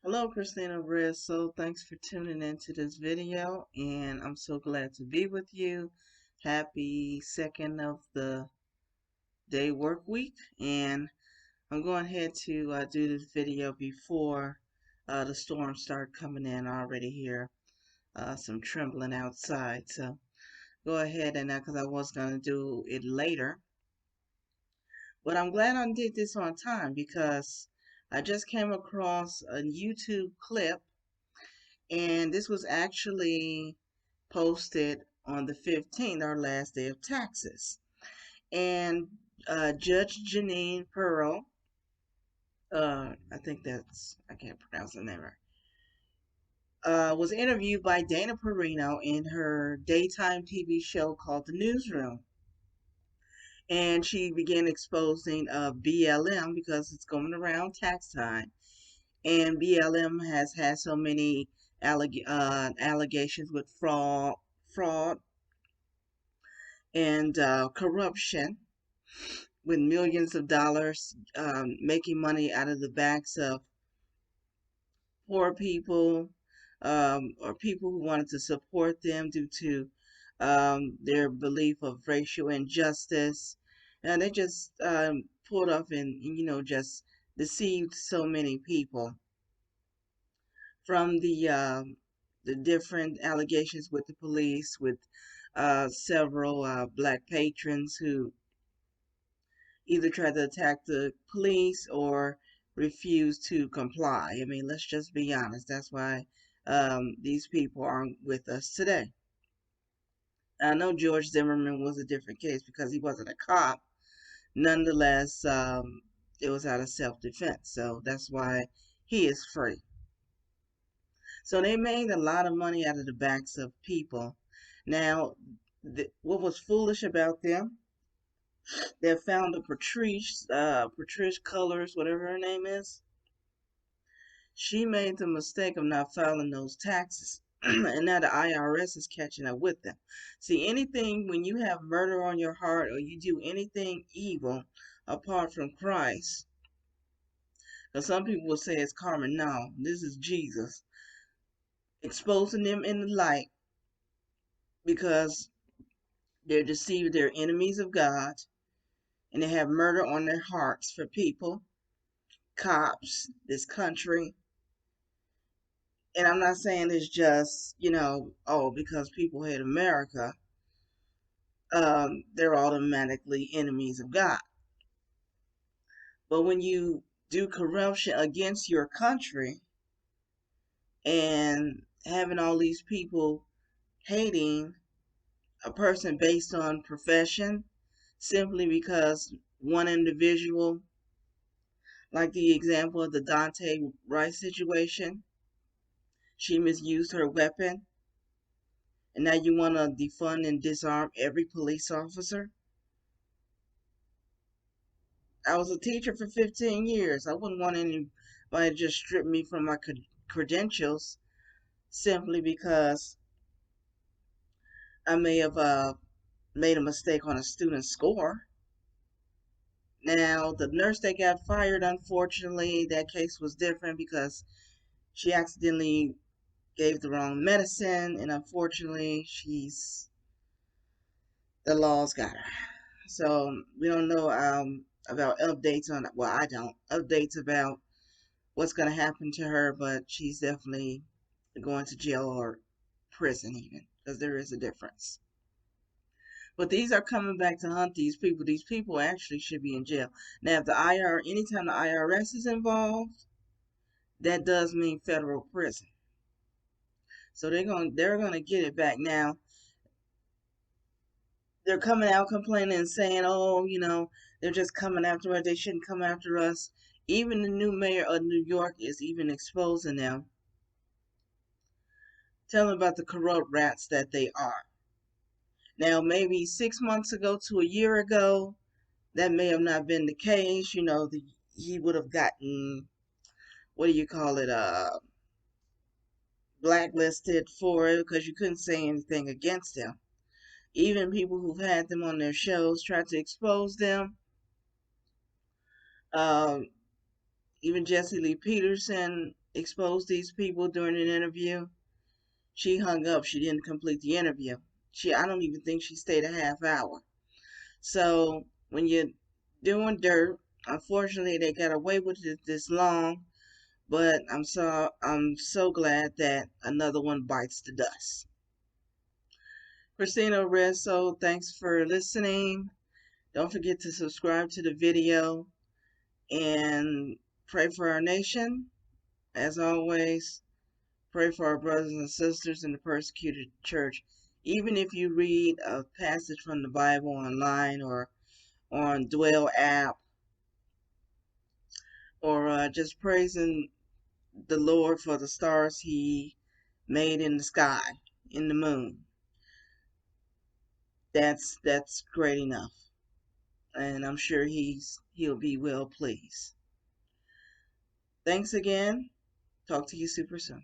Hello, Christina Rez. So thanks for tuning into this video, and I'm so glad to be with you. Happy second of the day work week, and I'm going ahead to do this video before the storms start coming in. I already hear some trembling outside, so go ahead and because I was going to do it later, but I'm glad I did this on time because I just came across a YouTube clip. And this was actually posted on the 15th, our last day of taxes. And Judge Jeanine Pirro, I can't pronounce the name right, was interviewed by Dana Perino in her daytime TV show called The Newsroom. And she began exposing BLM because it's going around tax time. And BLM has had so many allegations with fraud and corruption, with millions of dollars, making money out of the backs of poor people, or people who wanted to support them due to their belief of racial injustice. And they just pulled off and just deceived so many people from the different allegations with the police, with several black patrons who either tried to attack the police or refused to comply. I mean, let's just be honest. That's why these people aren't with us today. I know George Zimmerman was a different case because he wasn't a cop. Nonetheless, it was out of self-defense. So that's why he is free. So they made a lot of money out of the backs of people. Now, what was foolish about them, they found a Patrice Colors, whatever her name is. She made the mistake of not filing those taxes. And now the IRS is catching up with them. See, anything when you have murder on your heart or you do anything evil apart from Christ, because some people will say it's karma. No, this is Jesus exposing them in the light because they're deceived, they're enemies of God, and they have murder on their hearts for people, cops, this country. And I'm not saying it's just, oh, because people hate America, they're automatically enemies of God. But when you do corruption against your country and having all these people hating a person based on profession simply because one individual, like the example of the Dante Rice situation, she misused her weapon, and now you want to defund and disarm every police officer? I was a teacher for 15 years. I wouldn't want anybody to just strip me from my credentials simply because I may have made a mistake on a student's score. Now, the nurse that got fired, unfortunately, that case was different because she accidentally gave the wrong medicine, and unfortunately, the laws got her. So we don't know about updates on, well, I don't, updates about what's going to happen to her, but she's definitely going to jail or prison even, because there is a difference. But these are coming back to hunt these people. These people actually should be in jail. Now, if anytime the IRS is involved, that does mean federal prison. So they're gonna get it back. Now, they're coming out complaining and saying, oh, they're just coming after us. They shouldn't come after us. Even the new mayor of New York is even exposing them, telling about the corrupt rats that they are. Now, maybe 6 months ago to a year ago, that may have not been the case. He would have gotten, what do you call it, blacklisted for it because you couldn't say anything against him. Even people who've had them on their shows tried to expose them. Um, Even Jesse Lee Peterson exposed these people during an interview. She hung up. She didn't complete the interview. I don't even think she stayed a half hour. So when you're doing dirt, unfortunately they got away with it this long. But I'm so glad that another one bites the dust. Christina Resso, thanks for listening. Don't forget to subscribe to the video and pray for our nation. As always, pray for our brothers and sisters in the persecuted church. Even if you read a passage from the Bible online or on Dwell app, or just praising the Lord for the stars He made in the sky, in the moon, that's great enough. And I'm sure he'll be well pleased. Thanks again. Talk to you super soon.